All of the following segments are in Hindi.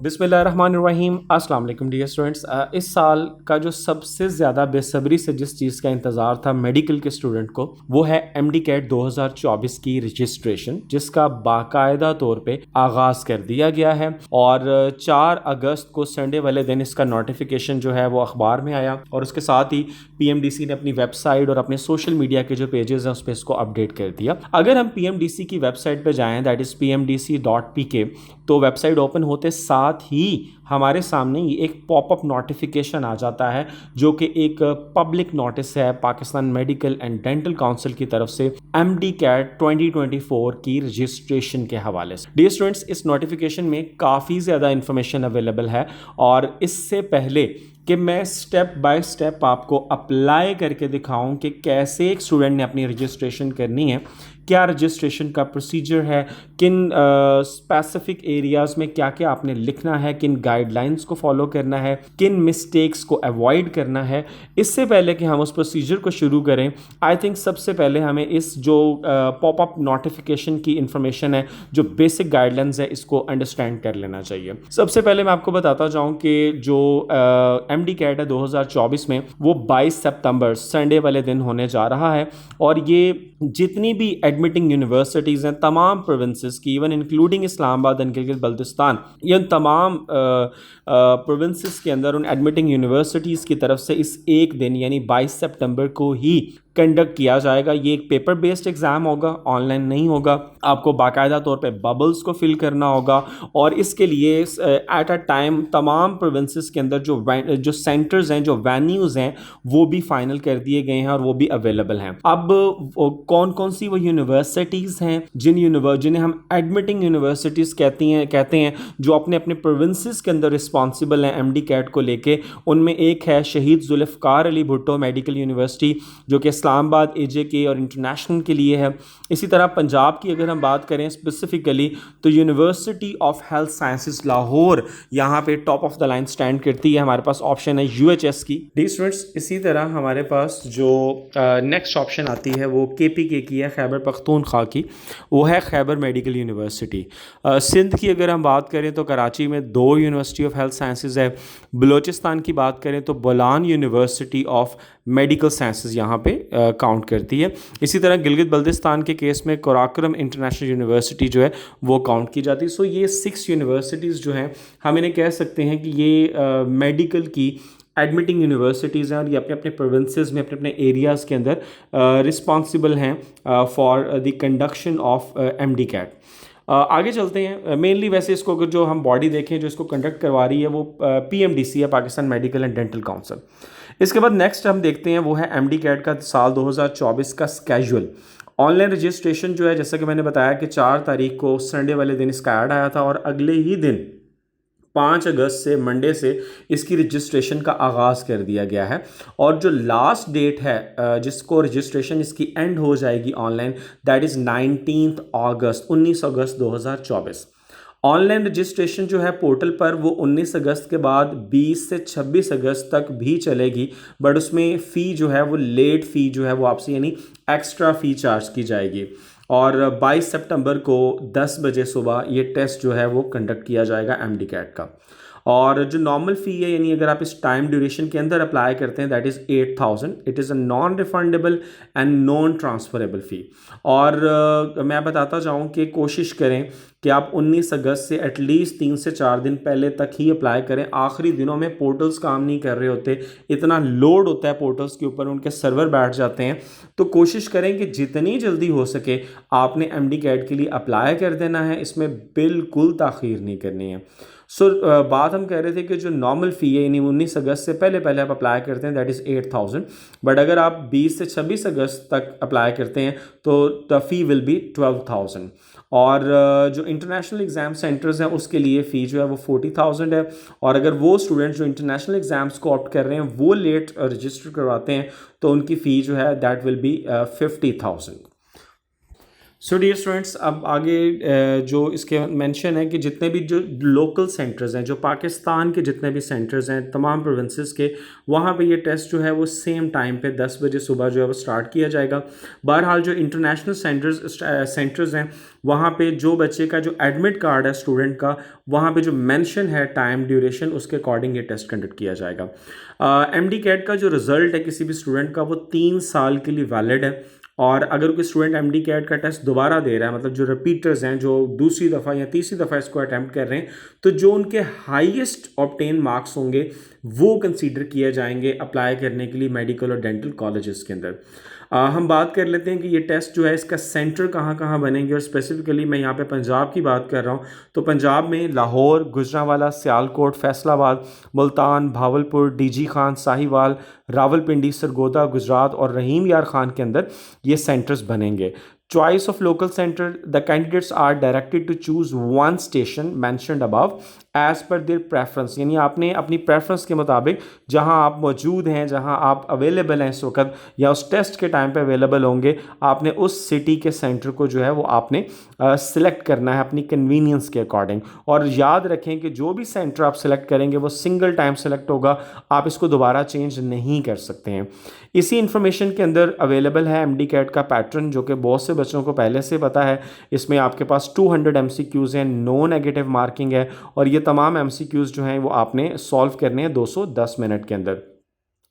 बिस्मिल्लाहिर्रहमानिर्रहीम अस्सलाम वालेकुम डियर स्टूडेंट्स। इस साल का जो सबसे ज़्यादा बेसब्री से जिस चीज़ का इंतज़ार था मेडिकल के स्टूडेंट को, वो है एमडी कैट 2024 की रजिस्ट्रेशन, जिसका बाकायदा तौर पे आगाज़ कर दिया गया है। और 4 अगस्त को संडे वाले दिन इसका नोटिफिकेशन जो है वो अखबार में आया, और उसके साथ ही पीएमडीसी ने अपनी वेबसाइट और अपने सोशल मीडिया के जो पेजेस हैं उस पर इसको अपडेट कर दिया। अगर हम पीएमडीसी की वेबसाइट पर जाएँ, दैट इज़ pmdc.pk, तो वेबसाइट ओपन होते साथ ही हमारे सामने ये एक पॉपअप नोटिफिकेशन आ जाता है, जो कि एक पब्लिक नोटिस है Pakistan medical and dental council की तरफ से एमडी कैट 2024 की रजिस्ट्रेशन के हवाले से। डियर स्टूडेंट्स, इस नोटिफिकेशन में काफ़ी ज़्यादा इंफॉर्मेशन अवेलेबल है, और इससे पहले कि मैं स्टेप बाय स्टेप आपको अप्लाई करके दिखाऊं कि कैसे एक स्टूडेंट ने अपनी रजिस्ट्रेशन करनी है, क्या रजिस्ट्रेशन का प्रोसीजर है, किन स्पेसिफिक एरियाज़ में क्या क्या आपने लिखना है, किन गाइडलाइंस को फॉलो करना है, किन मिस्टेक्स को अवॉइड करना है, इससे पहले कि हम उस प्रोसीजर को शुरू करें, आई थिंक सबसे पहले हमें इस जो पॉपअप नोटिफिकेशन की इंफॉर्मेशन है, जो बेसिक गाइडलाइंस है, इसको अंडरस्टैंड कर लेना चाहिए। सबसे पहले मैं आपको बताता जाऊँ कि जो एमडी कैट है 2024 में, वो 22 सितंबर संडे वाले दिन होने जा रहा है। और ये जितनी भी एडमिटिंग यूनिवर्सिटीज़ हैं तमाम प्रोविंसेस की, even including Islamabad and Gilgit Baltistan, ये तमाम प्रोविंसेस के अंदर उन एडमिटिंग यूनिवर्सिटीज़ की तरफ से इस एक दिन यानी 22 सितंबर को ही कंडक्ट किया जाएगा। ये एक पेपर बेस्ड एग्ज़ाम होगा, ऑनलाइन नहीं होगा। आपको बाकायदा तौर पे बबल्स को फिल करना होगा, और इसके लिए एट अ टाइम तमाम प्रोविंसेस के अंदर जो सेंटर्स हैं, जो वेन्यूज़ हैं, वो भी फाइनल कर दिए गए हैं और वो भी अवेलेबल हैं। अब कौन कौन सी वो यूनिवर्सिटीज़ हैं जिन्हें हम एडमिटिंग यूनिवर्सिटीज़ कहते हैं, जो अपने अपने प्रोविंसेस के अंदर रिस्पॉन्सिबल हैं एमडी कैट को लेके, उनमें एक है शहीद जुल्फ़िकार अली भुट्टो मेडिकल यूनिवर्सिटी, जो कि इस्लामाबाद एजेके और इंटरनेशनल के लिए है। इसी तरह पंजाब की अगर हम बात करें स्पेसिफिकली, तो university of health sciences Lahore यहाँ पे top of the line stand करती है। हमारे पास ऑप्शन है यूएचएस की। डी स्टूडेंट्स, इसी तरह हमारे पास जो नेक्स्ट ऑप्शन आती है वो केपीके की है, खैबर पख्तूनख्वा की, वो है खैबर मेडिकल यूनिवर्सिटी। सिंध की अगर हम बात करें तो कराची में 2 यूनिवर्सिटी ऑफ हेल्थ साइंसेज है। बलूचिस्तान की बात करें तो Bolan university of medical sciences यहाँ पे काउंट करती है। इसी तरह गिलगित बल्तिस्तान के केस में कुराक्रम इंटरनेशनल यूनिवर्सिटी जो है वो काउंट की जाती है। सो ये 6 यूनिवर्सिटीज़ जो हैं, हम इन्हें कह सकते हैं कि ये मेडिकल की एडमिटिंग यूनिवर्सिटीज़ हैं, और ये अपने अपने प्रोविंसेस में अपने अपने एरियाज़ के अंदर रिस्पॉन्सिबल हैं for the conduction of MD CAT. आगे चलते हैं। मेनली वैसे इसको अगर जो हम बॉडी देखें जो इसको कंडक्ट करवा रही है वो पीएमडीसी है, Pakistan medical and dental council. इसके बाद नेक्स्ट हम देखते हैं वो है एमडी कैट का साल 2024 का स्केड्यूल। ऑनलाइन रजिस्ट्रेशन जो है, जैसा कि मैंने बताया कि 4 तारीख को संडे वाले दिन इसका ऐड आया था, और अगले ही दिन 5 अगस्त से मंडे से इसकी रजिस्ट्रेशन का आगाज़ कर दिया गया है। और जो लास्ट डेट है जिसको रजिस्ट्रेशन इसकी एंड हो जाएगी online, that is 19 August 2024। Online registration जो है पोर्टल पर वो 19 अगस्त के बाद 20 से 26 अगस्त तक भी चलेगी, बट उसमें फ़ी जो है वो लेट फ़ी जो है वो आपसे यानी एक्स्ट्रा फ़ी चार्ज की जाएगी। और 22 सितंबर को 10 बजे सुबह ये टेस्ट जो है वो कंडक्ट किया जाएगा एमडी कैट का। और जो नॉर्मल फ़ी है, यानी अगर आप इस टाइम ड्यूरेशन के अंदर अप्लाई करते हैं, that is 8000। It is a non refundable and non transferable fee. और मैं बताता जाऊँ कि कोशिश करें कि आप 19 अगस्त से एटलीस्ट 3 से 4 दिन पहले तक ही अप्लाई करें। आखिरी दिनों में पोर्टल्स काम नहीं कर रहे होते, इतना लोड होता है पोर्टल्स के ऊपर, उनके सर्वर बैठ जाते हैं। तो कोशिश करें कि जितनी जल्दी हो सके आपने एमडी कैट के लिए अप्लाई कर देना है, इसमें बिल्कुल ताख़ीर नहीं करनी है। सो बात हम कह रहे थे कि जो नॉर्मल फ़ी है, यानी 19 अगस्त से पहले आप अप्लाई करते हैं, दैट इज़ 8000। बट अगर आप 20 से 26 अगस्त तक अप्लाई करते हैं तो द फ़ी विल बी 12000। और जो इंटरनेशनल एग्ज़ाम सेंटर्स हैं उसके लिए फ़ी जो है वो 40000 है। और अगर वो स्टूडेंट्स जो इंटरनेशनल एग्ज़ाम्स को ऑप्ट कर रहे हैं वो लेट रजिस्टर करवाते हैं, तो उनकी फ़ी जो है that will be 50000। So dear students, अब आगे जो इसके मेंशन है कि जितने भी जो लोकल सेंटर्स हैं, जो पाकिस्तान के जितने भी सेंटर्स हैं तमाम प्रोविंसेस के, वहाँ पे ये टेस्ट जो है वो सेम टाइम पे 10 बजे सुबह जो है वो स्टार्ट किया जाएगा। बहरहाल जो इंटरनेशनल सेंटर्स हैं, वहाँ पे जो बच्चे का जो एडमिट कार्ड है स्टूडेंट का, वहाँ पे जो मेंशन है टाइम ड्यूरेशन, उसके अकॉर्डिंग ये टेस्ट कंडक्ट किया जाएगा। एमडी कैट का जो रिज़ल्ट है किसी भी स्टूडेंट का, वो 3 साल के लिए वैलिड है। और अगर कोई स्टूडेंट एमडी कैट का टेस्ट दोबारा दे रहा है, मतलब जो रिपीटर्स हैं जो दूसरी दफ़ा या तीसरी दफ़ा इसको अटैम्प्ट कर रहे हैं, तो जो उनके हाईएस्ट ऑब्टेन मार्क्स होंगे वो कंसीडर किए जाएंगे अप्लाई करने के लिए मेडिकल और डेंटल कॉलेजेस के अंदर। हम बात कर लेते हैं कि ये टेस्ट जो है इसका सेंटर कहाँ कहाँ बनेंगे, और स्पेसिफिकली मैं यहाँ पे पंजाब की बात कर रहा हूँ। तो पंजाब में लाहौर, गुजरांवाला, सियालकोट, फैसलाबाद, मुल्तान, भावलपुर, डीजी खान, साहिवाल, रावलपिंडी, सरगोदा, गुजरात और रहीम यार खान के अंदर ये सेंटर्स बनेंगे। Choice of local centre, the candidates are directed to choose one station mentioned above as per their preference, यानी आपने अपनी प्रेफरेंस के मुताबिक जहां आप मौजूद हैं, जहां आप अवेलेबल हैं इस वक्त या उस टेस्ट के टाइम पे अवेलेबल होंगे, आपने उस सिटी के सेंटर को जो है वो आपने सिलेक्ट करना है अपनी कन्वीनियंस के अकॉर्डिंग। और याद रखें कि जो भी सेंटर आप सिलेक्ट करेंगे वो सिंगल टाइम सेलेक्ट होगा, आप इसको दोबारा चेंज नहीं कर सकते हैं। इसी इंफॉर्मेशन के अंदर अवेलेबल है एमडी कैट का पैटर्न, जो कि बहुत से बच्चों को पहले से पता है। इसमें आपके पास 200 एमसीक्यूज़ हैं, नो नेगेटिव मार्किंग है, और ये तमाम एमसीक्यूज़ जो हैं वो आपने सॉल्व करने हैं 210 मिनट के अंदर।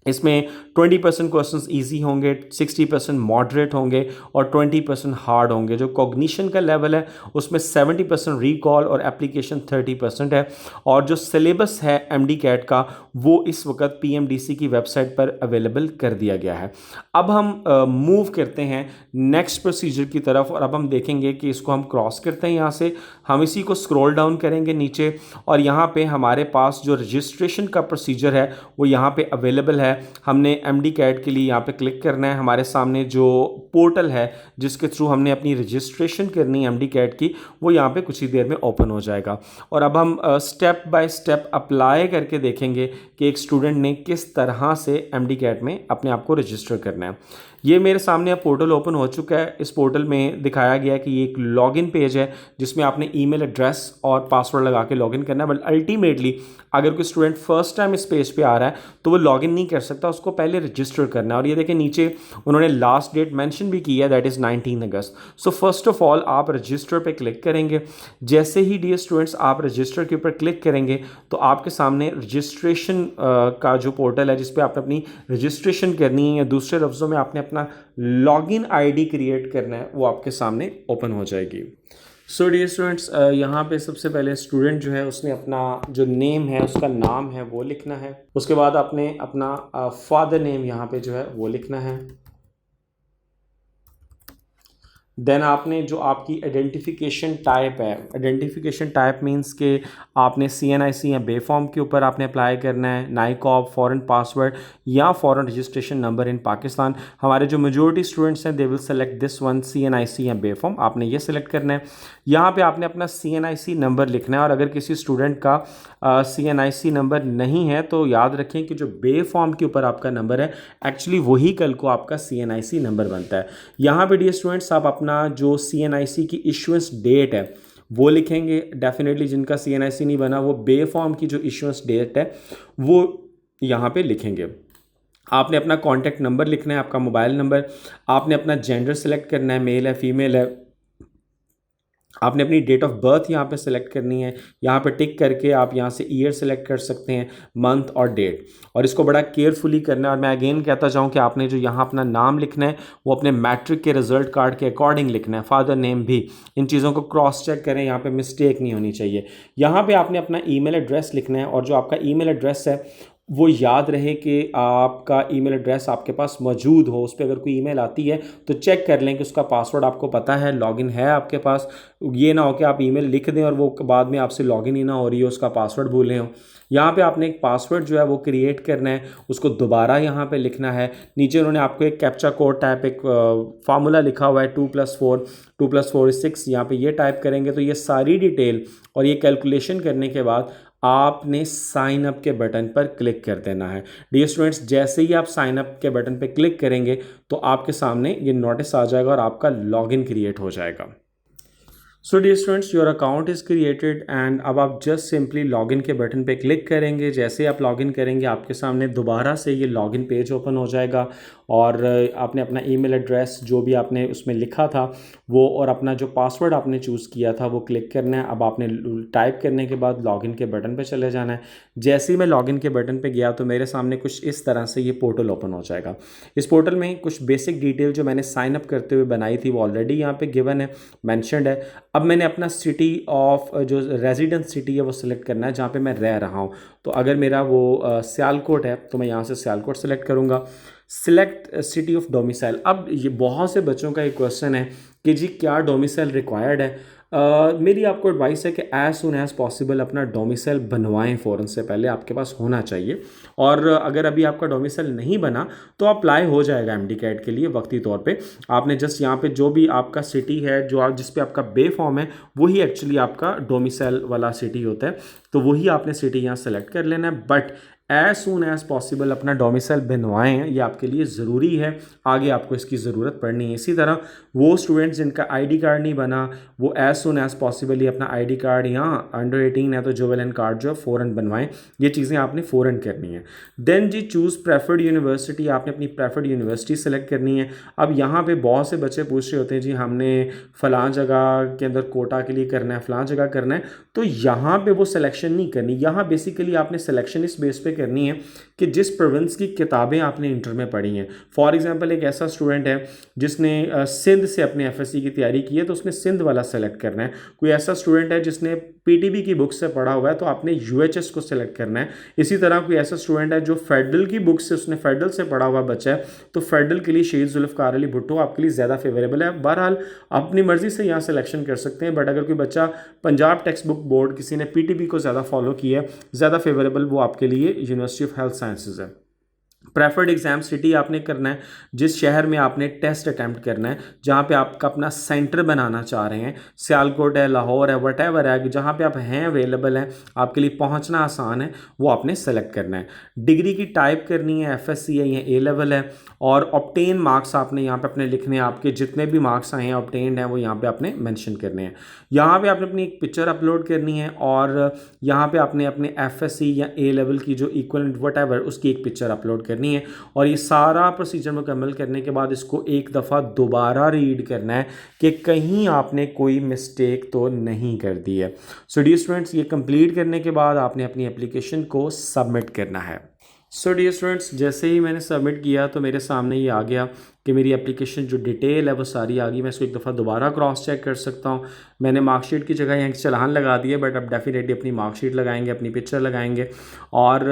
इसमें 20% क्वेश्चंस इजी होंगे, 60% मॉडरेट होंगे और 20% हार्ड होंगे। जो कॉग्निशन का लेवल है उसमें 70% रिकॉल और एप्लीकेशन 30% है। और जो सिलेबस है एमडी कैट का वो इस वक्त पीएमडीसी की वेबसाइट पर अवेलेबल कर दिया गया है। अब हम मूव करते हैं नेक्स्ट प्रोसीजर की तरफ, और अब हम देखेंगे कि इसको हम क्रॉस करते हैं। यहाँ से हम इसी को स्क्रॉल डाउन करेंगे नीचे, और यहाँ पे हमारे पास जो रजिस्ट्रेशन का प्रोसीजर है वो यहाँ पे अवेलेबल है। हमने एमडी कैट के लिए यहाँ पे क्लिक करना है। हमारे सामने जो पोर्टल है जिसके थ्रू हमने अपनी रजिस्ट्रेशन करनी है एमडी कैट की, वो यहाँ पे कुछ ही देर में ओपन हो जाएगा। और अब हम स्टेप बाय स्टेप अप्लाई करके देखेंगे कि एक स्टूडेंट ने किस तरह से एमडी कैट में अपने आप को रजिस्टर करना है। ये मेरे सामने अब पोर्टल ओपन हो चुका है। इस पोर्टल में दिखाया गया है कि ये एक लॉगिन पेज है जिसमें आपने ईमेल एड्रेस और पासवर्ड लगा के लॉगिन करना है। बट अल्टीमेटली अगर कोई स्टूडेंट फर्स्ट टाइम इस पेज पे आ रहा है तो वो लॉगिन नहीं कर सकता, उसको पहले रजिस्टर करना है। और ये देखें नीचे उन्होंने लास्ट डेट मेंशन भी की है, that is 19 August. So first of all आप रजिस्टर पे क्लिक करेंगे। जैसे ही डियर स्टूडेंट्स आप रजिस्टर के ऊपर क्लिक करेंगे तो आपके सामने रजिस्ट्रेशन का जो पोर्टल है जिस पे आपने अपनी रजिस्ट्रेशन करनी है, या दूसरे लफ्ज़ों में आपने अपना लॉगिन आईडी क्रिएट करना है, वो आपके सामने ओपन हो जाएगी। सो डियर स्टूडेंट्स, यहाँ पे सबसे पहले स्टूडेंट जो है उसने अपना जो नेम है उसका नाम है वो लिखना है। उसके बाद आपने अपना फादर नेम यहाँ पे जो है वो लिखना है। देन आपने जो आपकी आइडेंटिफिकेशन टाइप है, आइडेंटिफिकेशन टाइप मींस के आपने सीएनआईसी या बे फॉर्म के ऊपर आपने अप्लाई करना है, नाइकॉब, फॉरेन पासवर्ड या foreign registration number in Pakistan. हमारे जो मेजॉरिटी स्टूडेंट्स हैं they will select this one, CNIC या बे फॉर्म, आपने ये सेलेक्ट करना है। यहाँ पे आपने अपना सीएनआईसी नंबर लिखना है, और अगर किसी स्टूडेंट का सीएनआईसी नंबर नहीं है तो याद रखें कि जो बे फॉर्म के ऊपर आपका नंबर है एक्चुअली वही कल को आपका सीएनआईसी नंबर बनता है। यहाँ पे डियर स्टूडेंट्स आप अपना जो सीएनआईसी की इशुएंस डेट है वो लिखेंगे। डेफिनेटली जिनका सीएनआईसी नहीं बना वो बे फॉर्म की जो इशुएंस डेट है वो यहाँ पे लिखेंगे। आपने अपना कॉन्टैक्ट नंबर लिखना है, आपका मोबाइल नंबर। आपने अपना जेंडर सेलेक्ट करना है, मेल है फीमेल है। आपने अपनी डेट ऑफ बर्थ यहाँ पे सेलेक्ट करनी है। यहाँ पे टिक करके आप यहाँ से ईयर सेलेक्ट कर सकते हैं, मंथ और डेट, और इसको बड़ा केयरफुली करना है। और मैं अगेन कहता जाऊँ कि आपने जो यहाँ अपना नाम लिखना है वो अपने मैट्रिक के रिजल्ट कार्ड के अकॉर्डिंग लिखना है, फादर नेम भी। इन चीज़ों को क्रॉस चेक करें, यहाँ पे मिस्टेक नहीं होनी चाहिए। यहाँ पे आपने अपना ईमेल एड्रेस लिखना है, और जो आपका ईमेल एड्रेस है वो याद रहे कि आपका ईमेल एड्रेस आपके पास मौजूद हो। उस पर अगर कोई ईमेल आती है तो चेक कर लें कि उसका पासवर्ड आपको पता है, लॉगिन है आपके पास। ये ना हो कि आप ईमेल लिख दें और वो बाद में आपसे लॉगिन ही ना हो रही हो, उसका पासवर्ड भूले हो। यहाँ पे आपने एक पासवर्ड जो है वो क्रिएट करना है, उसको दोबारा यहाँ पे लिखना है। नीचे उन्होंने आपको एक कैप्चा कोड टाइप एक फार्मूला लिखा हुआ है 2+4, 2+4 is 6। यहाँ पे ये टाइप करेंगे तो ये सारी डिटेल और ये कैलकुलेशन करने के बाद आपने साइन अप के बटन पर क्लिक कर देना है। डियर स्टूडेंट्स, जैसे ही आप साइन अप के बटन पर क्लिक करेंगे तो आपके सामने ये नोटिस आ जाएगा और आपका लॉगिन क्रिएट हो जाएगा। So dear students, your account is created and अब आप जस्ट सिंपली लॉगिन के बटन पे क्लिक करेंगे। जैसे आप लॉगिन करेंगे आपके सामने दोबारा से ये लॉगिन पेज ओपन हो जाएगा और आपने अपना ईमेल एड्रेस जो भी आपने उसमें लिखा था वो और अपना जो पासवर्ड आपने चूज़ किया था वो क्लिक करना है। अब आपने टाइप करने के बाद लॉगिन के बटन पे चले जाना है। जैसे ही मैं लॉगिन के बटन पे गया तो मेरे सामने कुछ इस तरह से ये पोर्टल ओपन हो जाएगा। इस पोर्टल में कुछ बेसिक डिटेल जो मैंने साइन अप करते हुए बनाई थी वो ऑलरेडी यहाँ पे गिवन है, मैंशनड है। अब मैंने अपना सिटी ऑफ जो रेजिडेंस सिटी है वो सिलेक्ट करना है जहाँ पे मैं रह रहा हूँ। तो अगर मेरा वो सियालकोट है तो मैं यहाँ से सियालकोट सेलेक्ट करूँगा। Select city of domicile. अब ये बहुत से बच्चों का एक क्वेश्चन है कि जी क्या डोमिसाइल रिक्वायर्ड है। मेरी आपको एडवाइस है कि एज सुन एज़ पॉसिबल अपना डोमिसाइल बनवाएं, फ़ौरन से पहले आपके पास होना चाहिए। और अगर अभी आपका डोमिसाइल नहीं बना तो अप्लाई हो जाएगा एमडी कैट के लिए वक्ती तौर पे। आपने जस्ट यहाँ पे जो भी आपका सिटी है जो आप जिस पे आपका बे फॉर्म है वही एक्चुअली आपका डोमिसाइल वाला सिटी होता है, तो वही आपने सिटी यहाँ सेलेक्ट कर लेना है। But as soon as possible अपना डोमिसाइल बनवाएं, ये आपके लिए ज़रूरी है, आगे आपको इसकी ज़रूरत पड़नी है। इसी तरह वो स्टूडेंट्स जिनका आईडी कार्ड नहीं बना वो एज सुन एज़ पॉसिबल ही अपना आईडी कार्ड या अंडर 18 है तो जुवेनाइल कार्ड जो है फ़ौरन बनवाएं। ये चीज़ें आपने फ़ौरन करनी है। देन जी चूज़ प्रेफर्ड यूनिवर्सिटी, आपने अपनी प्रेफर्ड यूनिवर्सिटी सेलेक्ट करनी है। अब यहाँ पे बहुत से बच्चे पूछ रहे होते हैं जी हमने फ़लाँ जगह के अंदर कोटा के लिए करना है, फ़लाँ जगह करना है, तो यहाँ पे वो सिलेक्शन नहीं करनी। यहाँ बेसिकली आपने सिलेक्शन इस बेस पे करनी है कि जिस प्रोविंस की किताबें आपने इंटर में पढ़ी हैं। फॉर एग्जांपल एक ऐसा स्टूडेंट है जिसने सिंध से अपने एफएससी की तैयारी की है तो उसने सिंध वाला सेलेक्ट करना है। कोई ऐसा स्टूडेंट है जिसने पीटीबी की बुक से पढ़ा हुआ है तो आपने यूएचएस को सेलेक्ट करना है। इसी तरह कोई ऐसा स्टूडेंट है जो फेडरल की बुक से उसने फेडरल से पढ़ा हुआ बच्चा है तो फेडरल के लिए शहीद जुल्फ़िकार अली भुट्टो आपके लिए ज़्यादा फेवरेबल है। बहरहाल अपनी मर्जी से यहाँ सिलेक्शन कर सकते हैं, बट अगर कोई बच्चा पंजाब टेक्स्ट बुक बोर्ड किसी ने पीटीबी को ज़्यादा फॉलो किया है, ज़्यादा फेवरेबल वो आपके लिए यूनिवर्सिटी ऑफ हेल्थ साइंसेज है। प्रेफर्ड एग्जाम सिटी आपने करना है जिस शहर में आपने टेस्ट अटैम्प्ट करना है, जहाँ पे आपका अपना सेंटर बनाना चाह रहे हैं, सियालकोट है, लाहौर है, वटेवर है, जहाँ पे आप हैं अवेलेबल हैं, आपके लिए पहुँचना आसान है, वो आपने सेलेक्ट करना है। डिग्री की टाइप करनी है, एफएससी है या ए लेवल है, और ऑब्टेन मार्क्स आपने यहाँ पे अपने लिखने हैं। आपके जितने भी मार्क्स आए हैं ऑब्टेन्ड हैं वो यहाँ पे आपने मेंशन करने हैं। यहाँ पे आपने अपनी एक पिक्चर अपलोड करनी है और यहाँ पे आपने अपने एफएससी या ए लेवल की जो इक्वलेंट वटेवर उसकी एक पिक्चर अपलोड करनी है। और ये सारा प्रोसीजर मुकम्मल करने के बाद इसको एक दफ़ा दोबारा रीड करना है कि कहीं आपने कोई मिस्टेक तो नहीं कर दी है। सो डियर स्टूडेंट्स, ये कंप्लीट करने के बाद आपने अपनी एप्लीकेशन को सबमिट करना है। सो डियर स्टूडेंट्स, जैसे ही मैंने सबमिट किया तो मेरे सामने ये आ गया कि मेरी एप्लीकेशन जो डिटेल है वो सारी आ गई। मैं इसको एक दफ़ा दोबारा क्रॉस चेक कर सकता हूँ। मैंने मार्कशीट की जगह यहाँ चालान लगा दिया, बट अब डेफिनेटली अपनी मार्कशीट लगाएंगे, अपनी पिक्चर लगाएंगे। और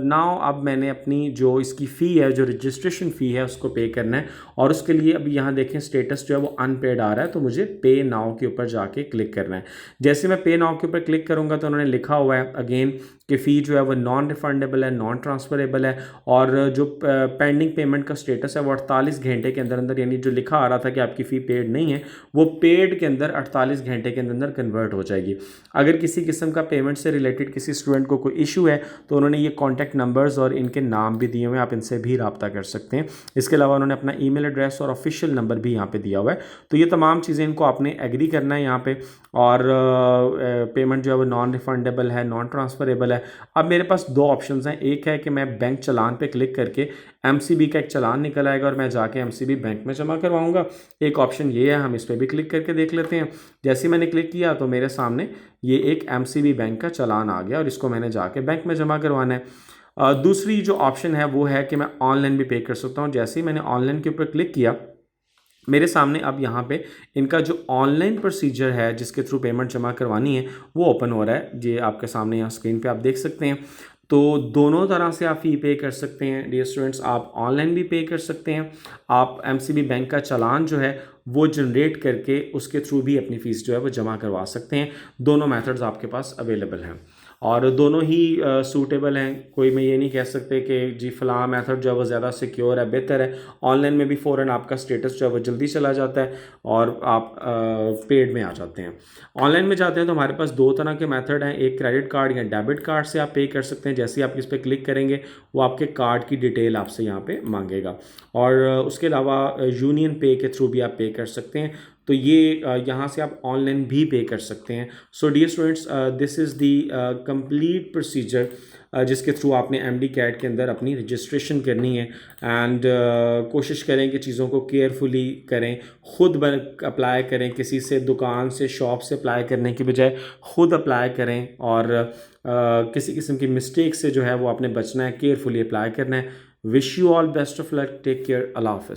नाउ अब मैंने अपनी जो इसकी फ़ी है, जो रजिस्ट्रेशन फ़ी है, उसको पे करना है। और उसके लिए अभी यहाँ देखें स्टेटस जो है वो अनपेड आ रहा है, तो मुझे पे नाउ के ऊपर जाके क्लिक करना है। जैसे मैं पे नाउ के ऊपर क्लिक करूँगा तो उन्होंने लिखा हुआ है अगेन कि फ़ी जो है वो नॉन रिफंडेबल है, नॉन ट्रांसफरेबल है, और जो पेंडिंग पेमेंट का स्टेटस है वो 48 घंटे के अंदर अंदर, यानी जो लिखा आ रहा था कि आपकी फ़ी पेड नहीं है वो पेड के अंदर 48 घंटे के अंदर अंदर कन्वर्ट हो जाएगी। अगर किसी किस्म का पेमेंट से रिलेटेड किसी स्टूडेंट को कोई इशू है तो उन्होंने ये कॉन्टैक्ट नंबर्स और इनके नाम भी दिए हुए हैं, आप इनसे भी रब्ता कर सकते हैं। इसके अलावा उन्होंने अपना ईमेल एड्रेस और ऑफिशियल नंबर भी यहाँ पे दिया हुआ है। तो ये तमाम चीज़ें इनको आपने एग्री करना है यहाँ पे। और पेमेंट जो है वो नॉन रिफंडेबल है, नॉन ट्रांसफरेबल है। अब मेरे पास दो ऑप्शंस हैं। एक है कि मैं बैंक चालान पे क्लिक करके एमसीबी का एक चालान निकल आएगा और मैं जाके एमसीबी बैंक में जमा करवाऊंगा। एक ऑप्शन ये है, हम इस पर भी क्लिक करके देख लेते हैं। जैसे मैंने क्लिक किया तो मेरे सामने ये एक एमसीबी बैंक का चालान आ गया और इसको मैंने जाके बैंक में जमा करवाना है। दूसरी जो ऑप्शन है वो है कि मैं ऑनलाइन भी पे कर सकता हूँ। जैसे ही मैंने ऑनलाइन के ऊपर क्लिक किया मेरे सामने अब यहाँ पे इनका जो ऑनलाइन प्रोसीजर है जिसके थ्रू पेमेंट जमा करवानी है वो ओपन हो रहा है। ये आपके सामने यहाँ स्क्रीन पे आप देख सकते हैं। तो दोनों तरह से आप फ़ी पे कर सकते हैं डियर स्टूडेंट्स। आप ऑनलाइन भी पे कर सकते हैं, आप एमसीबी बैंक का चालान जो है वो जनरेट करके उसके थ्रू भी अपनी फ़ीस जो है वो जमा करवा सकते हैं। दोनों मेथड्स आपके पास अवेलेबल हैं। और दोनों ही सूटेबल हैं। कोई मैं ये नहीं कह सकते कि जी फ़लाँ मेथड जो है वो ज़्यादा सिक्योर है, बेहतर है। ऑनलाइन में भी फ़ौरन आपका स्टेटस जो है वो जल्दी चला जाता है और आप पेड में आ जाते हैं। ऑनलाइन में जाते हैं तो हमारे पास दो तरह के मेथड हैं, एक क्रेडिट कार्ड या डेबिट कार्ड से आप पे कर सकते हैं। जैसे ही आप इस पर क्लिक करेंगे वो आपके कार्ड की डिटेल आपसे यहाँ पे मांगेगा, और उसके अलावा यूनियन पे के थ्रू भी आप पे कर सकते हैं। तो ये यहाँ से आप ऑनलाइन भी पे कर सकते हैं। So dear students, this is the complete procedure जिसके थ्रू आपने एमडी कैट के अंदर अपनी रजिस्ट्रेशन करनी है। एंड कोशिश करें कि चीज़ों को केयरफुली करें, ख़ुद अप्लाई करें, किसी से दुकान से शॉप से अप्लाई करने की बजाय ख़ुद अप्लाई करें, और किसी किस्म की मिस्टेक से जो है वो आपने बचना है, केयरफुली अप्लाई करना है। Wish you all best of luck, take care, Allah हाफ़िज़।